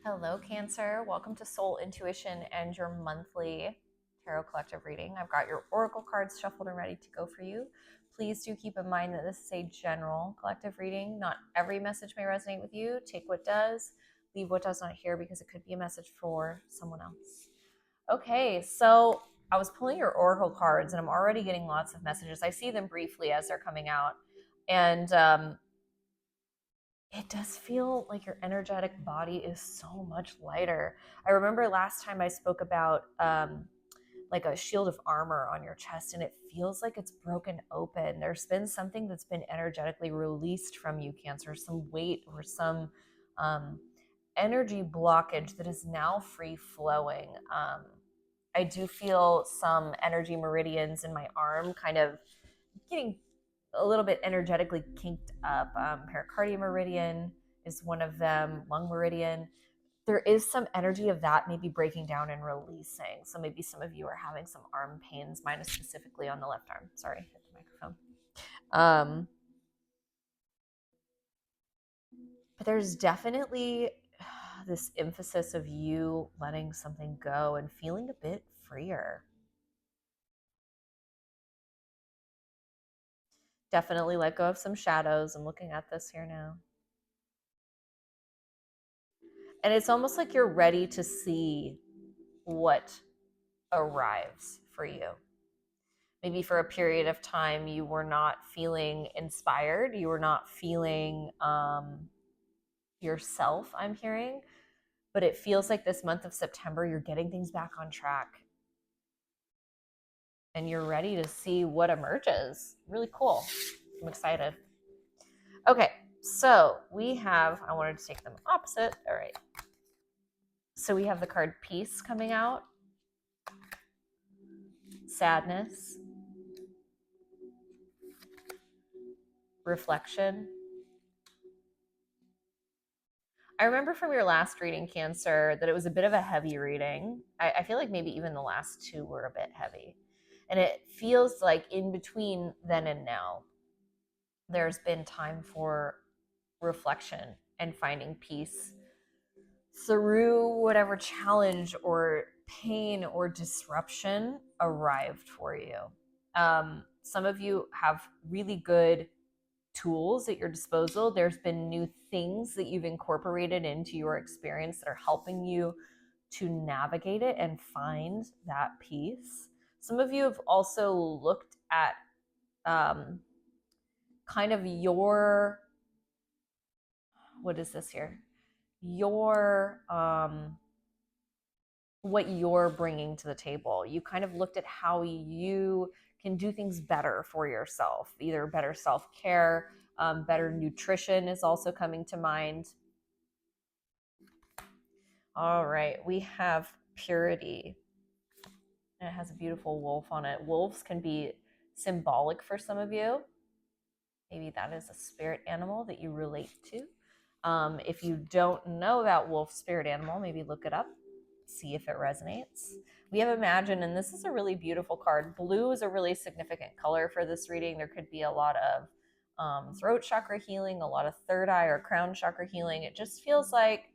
Hello, Cancer. Welcome to Soul Intuition and your monthly tarot collective reading. I've got your oracle cards shuffled and ready to go for you. Please do keep in mind that this is a general collective reading. Not every message may resonate with you. Take what does, leave what does not here because it could be a message for someone else. Okay, so I was pulling your oracle cards and I'm already getting lots of messages. I see them briefly as they're coming out. And it does feel like your energetic body is so much lighter. I remember last time I spoke about like a shield of armor on your chest, and it feels like it's broken open. There's been something that's been energetically released from you, Cancer, some weight or some um, energy blockage that is now free flowing. I do feel some energy meridians in my arm kind of getting a little bit energetically kinked up. Pericardium meridian is one of them, lung meridian. There is some energy of that maybe breaking down and releasing. So maybe some of you are having some arm pains, mine is specifically on the left arm. Sorry, hit the microphone. But there's definitely this emphasis of you letting something go and feeling a bit freer. Definitely let go of some shadows. I'm looking at this here now. And it's almost like you're ready to see what arrives for you. Maybe for a period of time, you were not feeling inspired, you were not feeling yourself, I'm hearing. But it feels like this month of September, you're getting things back on track and you're ready to see what emerges. Really cool. I'm excited. Okay, so we have, I wanted to take them opposite. All right. So we have the card Peace coming out, Sadness, Reflection. I remember from your last reading, Cancer, that it was a bit of a heavy reading. I feel like maybe even the last two were a bit heavy. And it feels like in between then and now, there's been time for reflection and finding peace through whatever challenge or pain or disruption arrived for you. Some of you have really good tools at your disposal. There's been new things that you've incorporated into your experience that are helping you to navigate it and find that peace. Some of you have also looked at kind of your, what is this here? Your, what you're bringing to the table. You kind of looked at how you can do things better for yourself, either better self care, better nutrition is also coming to mind. All right, we have Purity. And it has a beautiful wolf on it. Wolves can be symbolic for some of you. Maybe that is a spirit animal that you relate to. If you don't know about wolf spirit animal, maybe look it up, see if it resonates. We have Imagine, and this is a really beautiful card. Blue is a really significant color for this reading. There could be a lot of throat chakra healing, a lot of third eye or crown chakra healing. It just feels like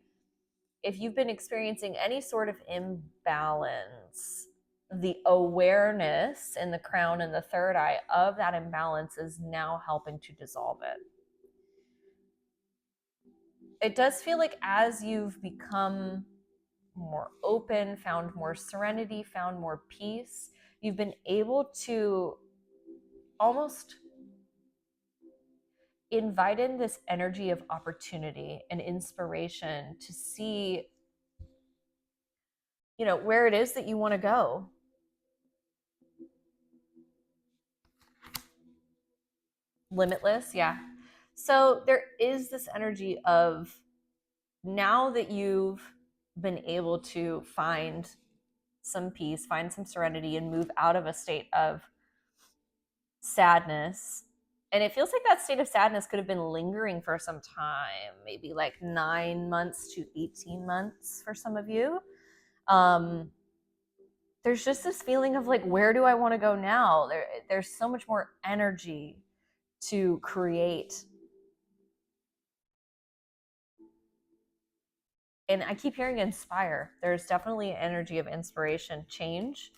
if you've been experiencing any sort of imbalance, the awareness in the crown and the third eye of that imbalance is now helping to dissolve it. It does feel like as you've become more open, found more serenity, found more peace, you've been able to almost invite in this energy of opportunity and inspiration to see, you know, where it is that you want to go. Limitless, yeah. So there is this energy of now that you've been able to find some peace, find some serenity, and move out of a state of sadness. And it feels like that state of sadness could have been lingering for some time, maybe like 9 months to 18 months for some of you. There's just this feeling of like, where do I want to go now? There's so much more energy to create and I keep hearing inspire. There's definitely an energy of inspiration, change.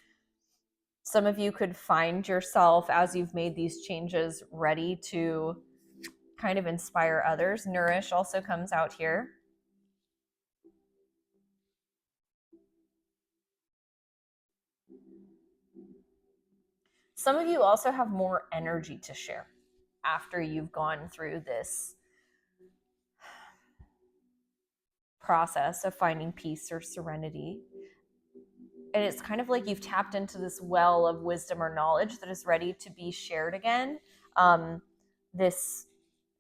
Some of you could find yourself as you've made these changes ready to kind of inspire others. Nourish also comes out here. Some of you also have more energy to share after you've gone through this process of finding peace or serenity. And it's kind of like you've tapped into this well of wisdom or knowledge that is ready to be shared again. This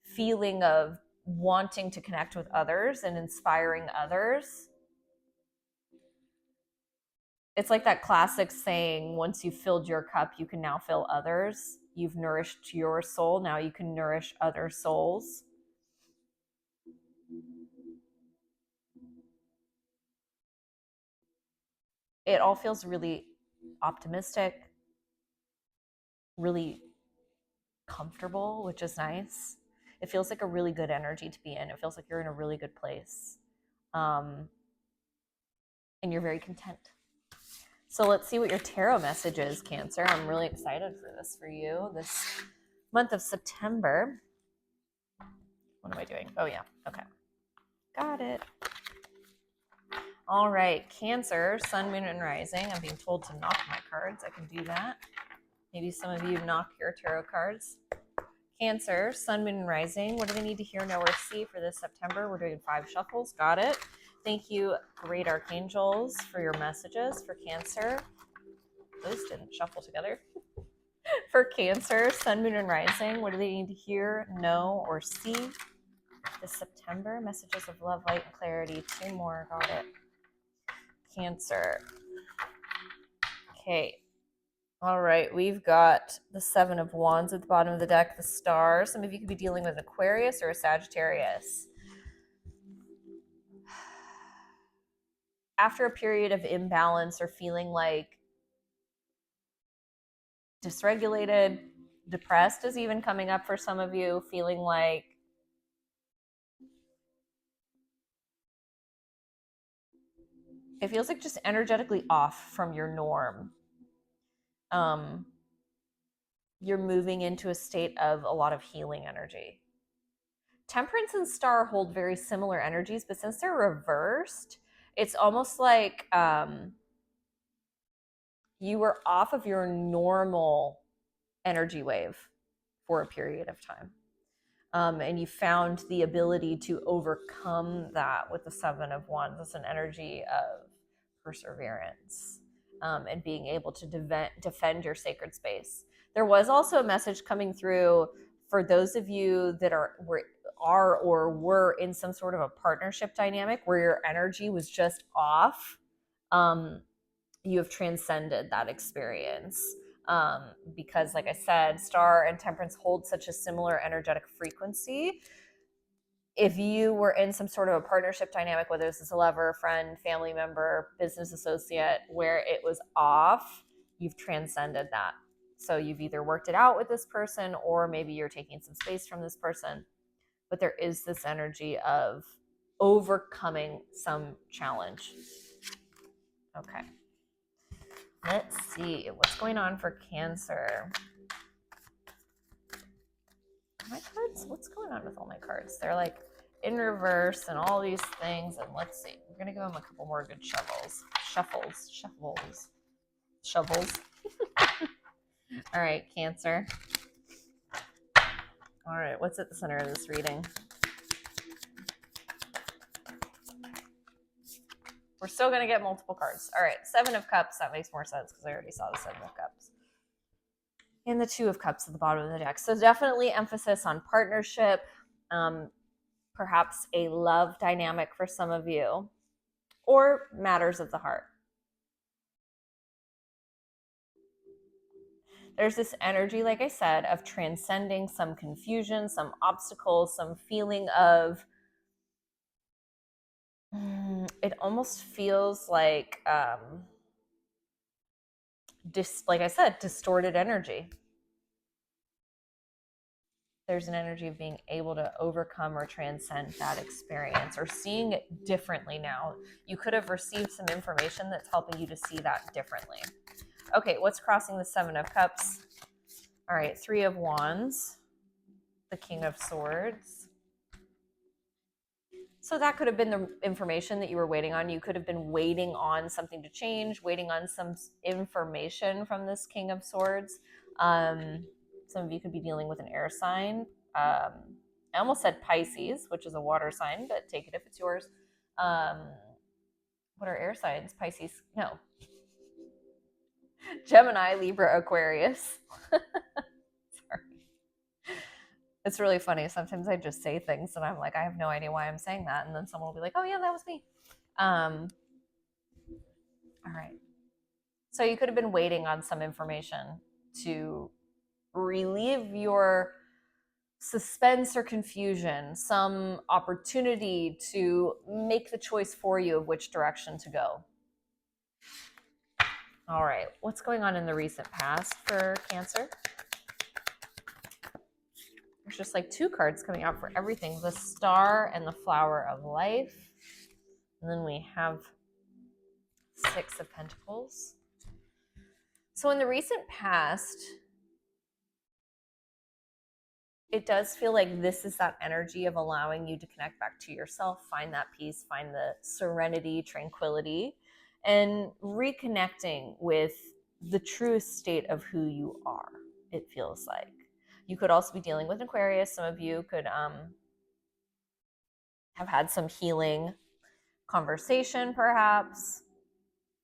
feeling of wanting to connect with others and inspiring others. It's like that classic saying, once you've filled your cup, you can now fill others. You've nourished your soul, now you can nourish other souls. It all feels really optimistic, really comfortable, which is nice. It feels like a really good energy to be in. It feels like you're in a really good place. And you're very content. So let's see what your tarot message is, Cancer. I'm really excited for this for you this month of September. What am I doing? Oh, yeah. Okay. Got it. All right. Cancer, Sun, Moon, and Rising. I'm being told to knock my cards. I can do that. Maybe some of you knock your tarot cards. Cancer, Sun, Moon, and Rising. What do they need to hear, know, or see for this September? We're doing 5 shuffles. Got it. Thank you, great archangels, for your messages for Cancer. Those didn't shuffle together. For Cancer, Sun, Moon, and Rising, what do they need to hear, know, or see this September? Messages of love, light, and clarity. 2 more. Got it. Cancer. Okay. All right. We've got the 7 of Wands at the bottom of the deck, the Star. Some of you could be dealing with an Aquarius or a Sagittarius. After a period of imbalance or feeling like dysregulated, depressed is even coming up for some of you, feeling like it feels like just energetically off from your norm. You're moving into a state of a lot of healing energy. Temperance and Star hold very similar energies, but since they're reversed, it's almost like you were off of your normal energy wave for a period of time. And you found the ability to overcome that with the 7 of Wands. It's an energy of perseverance and being able to defend your sacred space. There was also a message coming through for those of you that are or were in some sort of a partnership dynamic where your energy was just off. You have transcended that experience. Because like I said, Star and Temperance hold such a similar energetic frequency. If you were in some sort of a partnership dynamic, whether this is a lover, friend, family member, business associate, where it was off, you've transcended that. So you've either worked it out with this person or maybe you're taking some space from this person. But there is this energy of overcoming some challenge. Okay. Let's see what's going on for Cancer. My cards, what's going on with all my cards? They're like in reverse and all these things. And let's see, we're gonna give them a couple more good shovels. All right, Cancer. All right, what's at the center of this reading? We're still gonna get multiple cards. All right, 7 of Cups. That makes more sense because I already saw the 7 of Cups. And the 2 of Cups at the bottom of the deck. So definitely emphasis on partnership, perhaps a love dynamic for some of you, or matters of the heart. There's this energy, like I said, of transcending some confusion, some obstacles, some feeling of, it almost feels like, like I said, distorted energy. There's an energy of being able to overcome or transcend that experience or seeing it differently now. You could have received some information that's helping you to see that differently. Okay, what's crossing the Seven of Cups? All right, Three of Wands, the King of Swords. So that could have been the information that you were waiting on. You could have been waiting on something to change, waiting on some information from this King of Swords. Some of you could be dealing with an air sign. I almost said Pisces, which is a water sign, but take it if it's yours. What are air signs? Pisces? No. Gemini, Libra, Aquarius. Sorry. It's really funny. Sometimes I just say things and I'm like, I have no idea why I'm saying that. And then someone will be like, oh, yeah, that was me. All right. So you could have been waiting on some information to relieve your suspense or confusion, some opportunity to make the choice for you of which direction to go. All right. What's going on in the recent past for Cancer? There's just like two cards coming out for everything, the Star and the Flower of Life. And then we have Six of Pentacles. So in the recent past, it does feel like this is that energy of allowing you to connect back to yourself, find that peace, find the serenity, tranquility, and reconnecting with the truest state of who you are, it feels like. You could also be dealing with Aquarius. Some of you could have had some healing conversation, perhaps,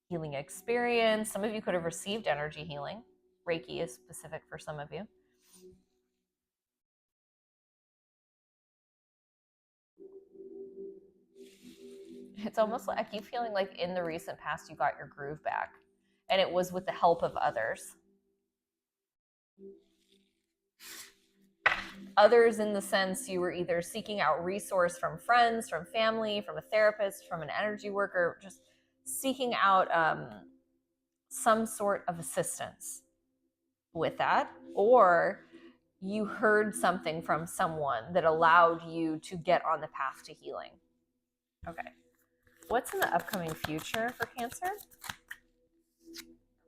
healing experience. Some of you could have received energy healing. Reiki is specific for some of you. It's almost like I keep feeling like in the recent past you got your groove back, and it was with the help of others. Others in the sense you were either seeking out resource from friends, from family, from a therapist, from an energy worker, just seeking out some sort of assistance with that, or you heard something from someone that allowed you to get on the path to healing. Okay. What's in the upcoming future for Cancer?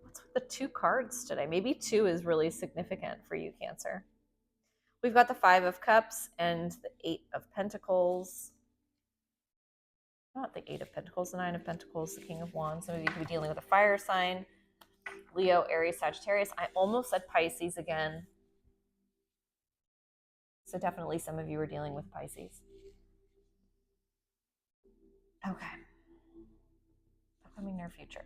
What's with the two cards today? Maybe two is really significant for you, Cancer. We've got the Five of Cups and the Eight of Pentacles. Not the Eight of Pentacles, the Nine of Pentacles, the King of Wands. Some of you could be dealing with a fire sign. Leo, Aries, Sagittarius. I almost said Pisces again. So definitely some of you are dealing with Pisces. Okay. Upcoming near future.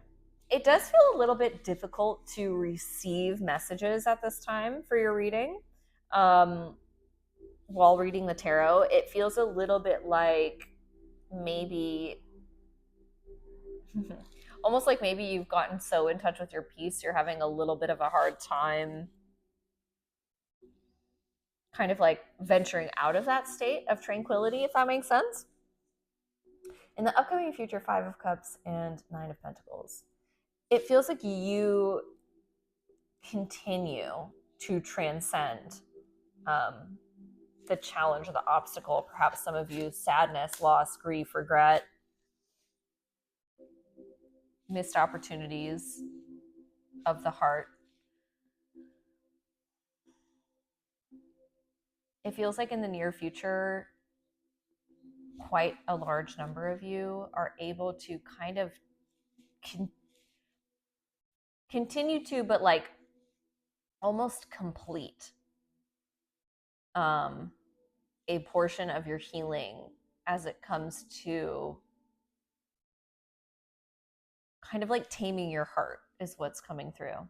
It does feel a little bit difficult to receive messages at this time for your reading. While reading the tarot, it feels a little bit like maybe almost like maybe you've gotten so in touch with your peace, you're having a little bit of a hard time kind of like venturing out of that state of tranquility, if that makes sense. In the upcoming future, Five of Cups and Nine of Pentacles, it feels like you continue to transcend the challenge or the obstacle. Perhaps some of you, sadness, loss, grief, regret, missed opportunities of the heart. It feels like in the near future, quite a large number of you are able to kind of continue to, but like almost complete a portion of your healing as it comes to kind of like taming your heart is what's coming through.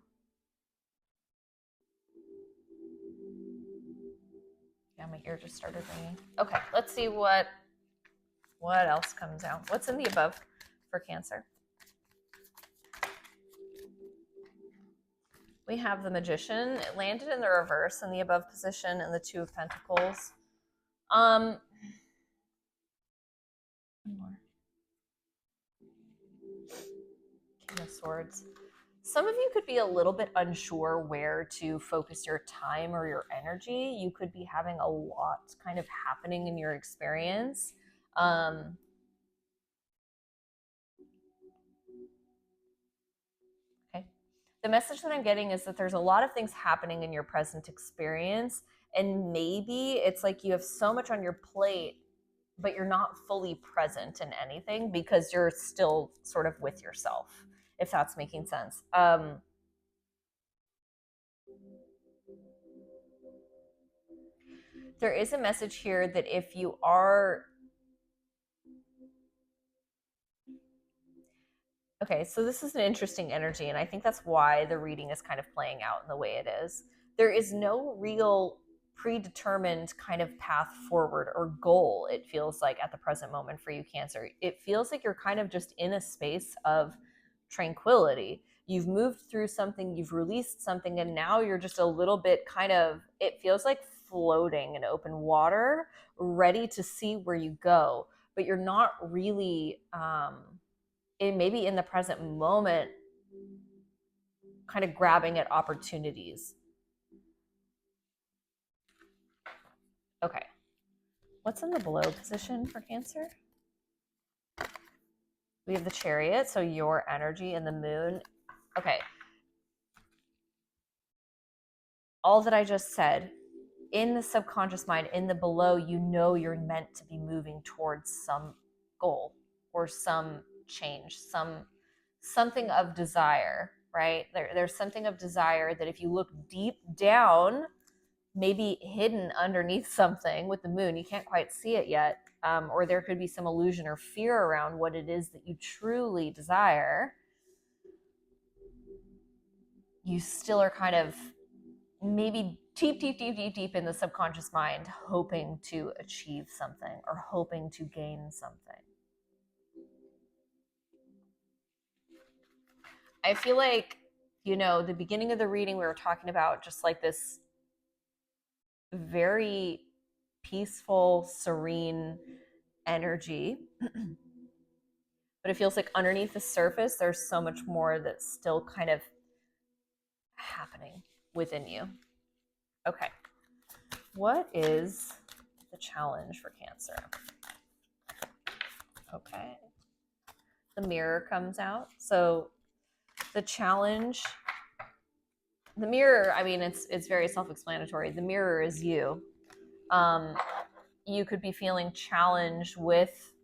Yeah, my ear just started ringing. Okay, let's see what else comes out. What's in the above for Cancer? We have the Magician. It landed in the reverse in the above position, and the Two of Pentacles. One more. King of Swords. Some of you could be a little bit unsure where to focus your time or your energy. You could be having a lot kind of happening in your experience. Okay. The message that I'm getting is that there's a lot of things happening in your present experience, and maybe it's like you have so much on your plate, but you're not fully present in anything because you're still sort of with yourself, if that's making sense. There is a message here that if you are okay, so this is an interesting energy, and I think that's why the reading is kind of playing out in the way it is. There is no real predetermined kind of path forward or goal, it feels like, at the present moment for you, Cancer. It feels like you're kind of just in a space of tranquility. You've moved through something, you've released something, and now you're just a little bit kind of, it feels like floating in open water, ready to see where you go, but you're not really. Maybe in the present moment kind of grabbing at opportunities. Okay. What's in the below position for Cancer? We have the Chariot, so your energy, and the Moon. Okay. All that I just said, in the subconscious mind, in the below, you know you're meant to be moving towards some goal or some change, something of desire, right? There's something of desire that if you look deep down, maybe hidden underneath something with the moon, you can't quite see it yet, or there could be some illusion or fear around what it is that you truly desire. You still are kind of maybe deep in the subconscious mind, hoping to achieve something or hoping to gain something. I feel like, the beginning of the reading, we were talking about just like this very peaceful, serene energy. But it feels like underneath the surface, there's so much more that's still kind of happening within you. Okay. What is the challenge for Cancer? Okay. The Mirror comes out. So the challenge, the Mirror, I mean, it's very self-explanatory. The Mirror is you. You could be feeling challenged with,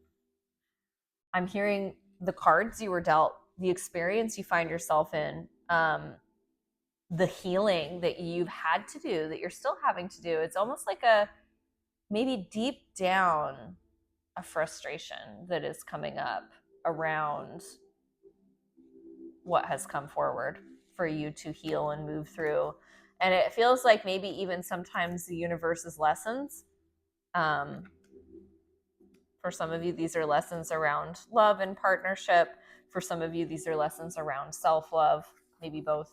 I'm hearing the cards you were dealt, the experience you find yourself in, the healing that you've had to do, that you're still having to do. It's almost like maybe deep down, a frustration that is coming up around what has come forward for you to heal and move through. And it feels like maybe even sometimes the universe's lessons. For some of you, these are lessons around love and partnership. For some of you, these are lessons around self-love, maybe both.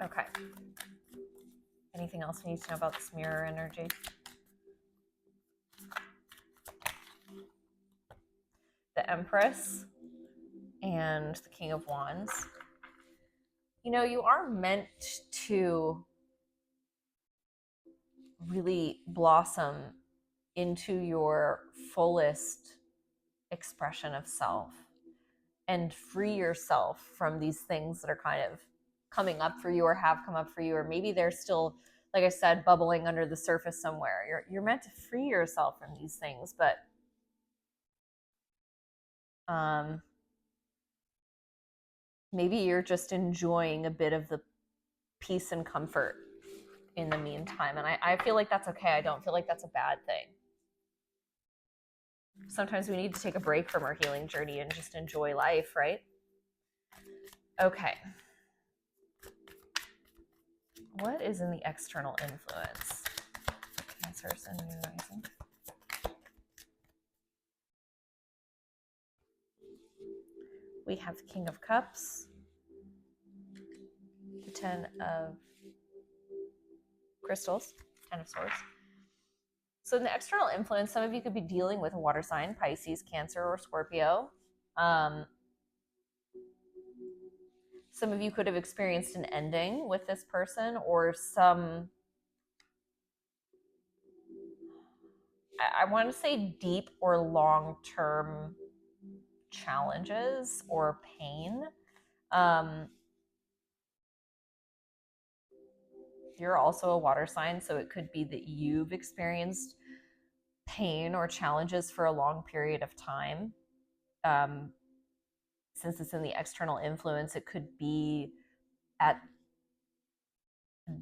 Okay. Anything else we need to know about this mirror energy? The Empress and the King of Wands. You are meant to really blossom into your fullest expression of self and free yourself from these things that are kind of coming up for you or have come up for you, or maybe they're still, like I said, bubbling under the surface somewhere. You're meant to free yourself from these things, but maybe you're just enjoying a bit of the peace and comfort in the meantime. And I feel like that's okay. I don't feel like that's a bad thing. Sometimes we need to take a break from our healing journey and just enjoy life, right? Okay. What is in the external influence? Cancers and Moon Rising. We have the King of Cups, the Ten of Crystals, Ten of Swords. So in the external influence, some of you could be dealing with a water sign, Pisces, Cancer, or Scorpio. Some of you could have experienced an ending with this person, or some, I want to say deep or long-term challenges or pain. You're also a water sign, so it could be that you've experienced pain or challenges for a long period of time. Since it's in the external influence, it could be at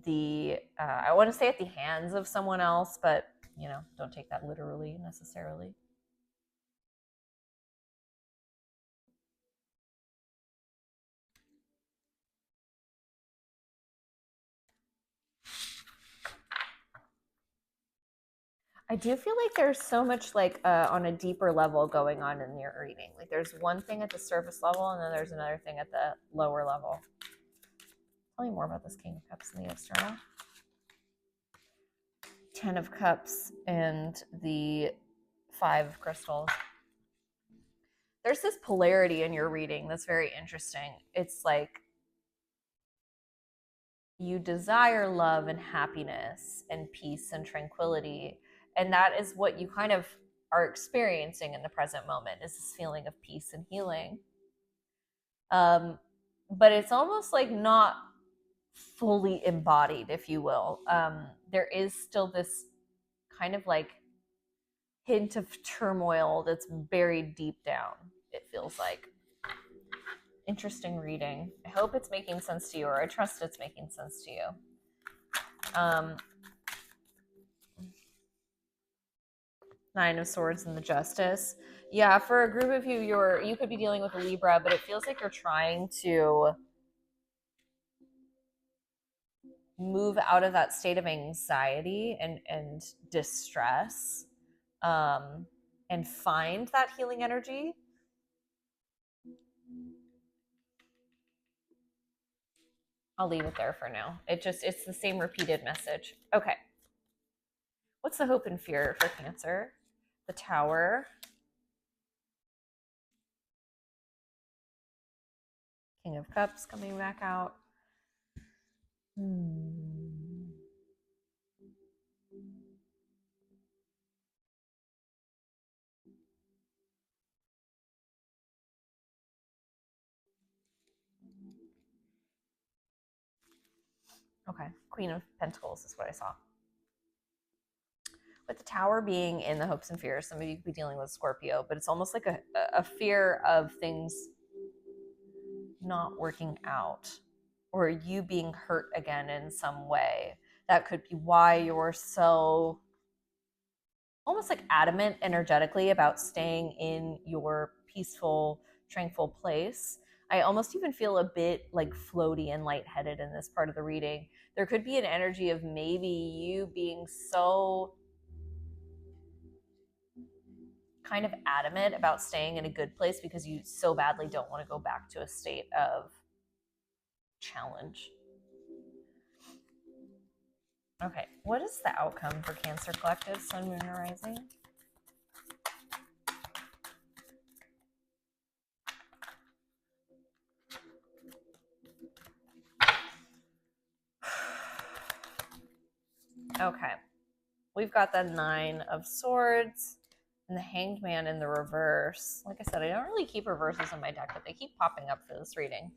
the, I want to say at the hands of someone else, but don't take that literally necessarily. I do feel like there's so much like on a deeper level going on in your reading. Like there's one thing at the surface level, and then there's another thing at the lower level. Tell me more about this King of Cups in the external. 10 of Cups and the 5 of Crystals. There's this polarity in your reading that's very interesting. It's like you desire love and happiness and peace and tranquility, and that is what you kind of are experiencing in the present moment, is this feeling of peace and healing. But it's almost like not fully embodied, if you will. There is still this kind of like hint of turmoil that's buried deep down, it feels like. Interesting reading. I hope it's making sense to you, or I trust it's making sense to you. 9 of Swords and the Justice. Yeah, for a group of you, you could be dealing with a Libra, but it feels like you're trying to move out of that state of anxiety and distress, and find that healing energy. I'll leave it there for now. It's the same repeated message. Okay. What's the hope and fear for Cancer? The Tower. King of Cups coming back out. Okay. Queen of Pentacles is what I saw. With the Tower being in the hopes and fears, some of you could be dealing with Scorpio, but it's almost like a fear of things not working out, or you being hurt again in some way. That could be why you're so almost like adamant energetically about staying in your peaceful, tranquil place. I almost even feel a bit like floaty and lightheaded in this part of the reading. There could be an energy of maybe you being so kind of adamant about staying in a good place because you so badly don't want to go back to a state of challenge. Okay, what is the outcome for Cancer Collective, Sun, Moon, or Rising? Okay, we've got the 9 of Swords and the Hanged Man in the reverse. Like I said, I don't really keep reverses in my deck, but they keep popping up for this reading.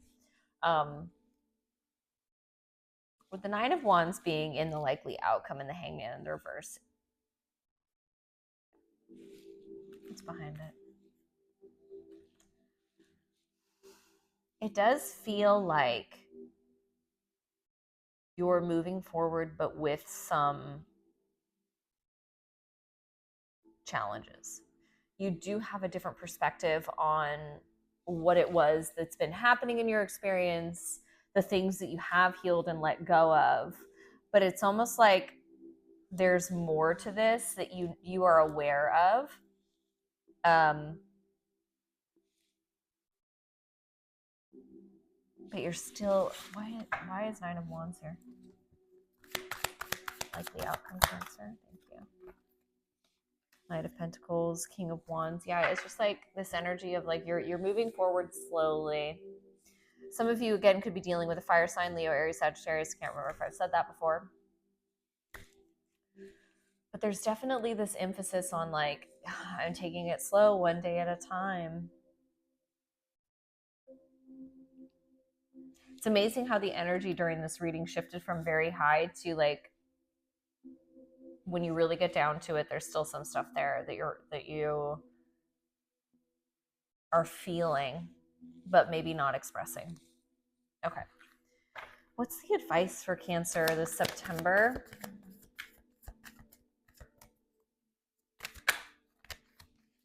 With the 9 of Wands being in the likely outcome and the Hanged Man in the reverse. What's behind it? It does feel like you're moving forward, but with some challenges. You do have a different perspective on what it was that's been happening in your experience, the things that you have healed and let go of. But it's almost like there's more to this that you are aware of. But you're still, why is 9 of Wands here? Likely outcome, Cancer. Thank you. Knight of Pentacles, King of Wands. Yeah, it's just like this energy of like you're moving forward slowly. Some of you again could be dealing with a fire sign, Leo, Aries, Sagittarius. Can't remember if I've said that before. But there's definitely this emphasis on like I'm taking it slow, one day at a time. It's amazing how the energy during this reading shifted from very high to like when you really get down to it, there's still some stuff there that you are feeling, but maybe not expressing. Okay. What's the advice for Cancer this September?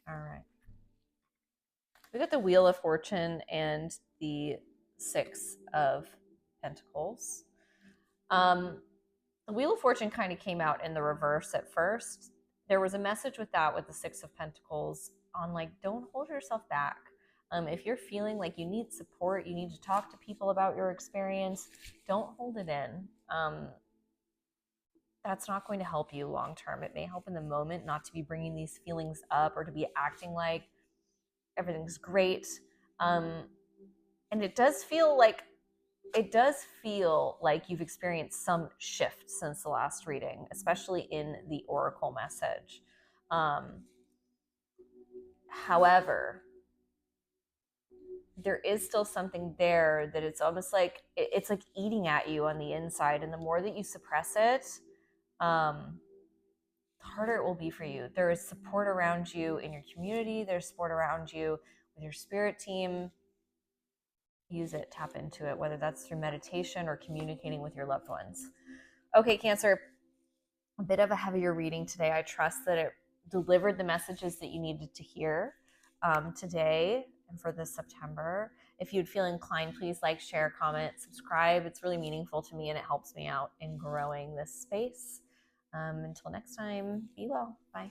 All right. We got the Wheel of Fortune and the Six of Pentacles. The Wheel of Fortune kind of came out in the reverse at first. There was a message with that, with the Six of Pentacles, on like, don't hold yourself back. If you're feeling like you need support, you need to talk to people about your experience, don't hold it in. That's not going to help you long term. It may help in the moment not to be bringing these feelings up or to be acting like everything's great. And it does feel like you've experienced some shift since the last reading, especially in the oracle message. However, there is still something there that it's almost like it's like eating at you on the inside, and the more that you suppress it, the harder it will be for you. There is support around you in your community. There's support around you with your spirit team. Use it, tap into it, whether that's through meditation or communicating with your loved ones. Okay, Cancer, a bit of a heavier reading today. I trust that it delivered the messages that you needed to hear today and for this September. If you'd feel inclined, please like, share, comment, subscribe. It's really meaningful to me and it helps me out in growing this space. Until next time, be well. Bye.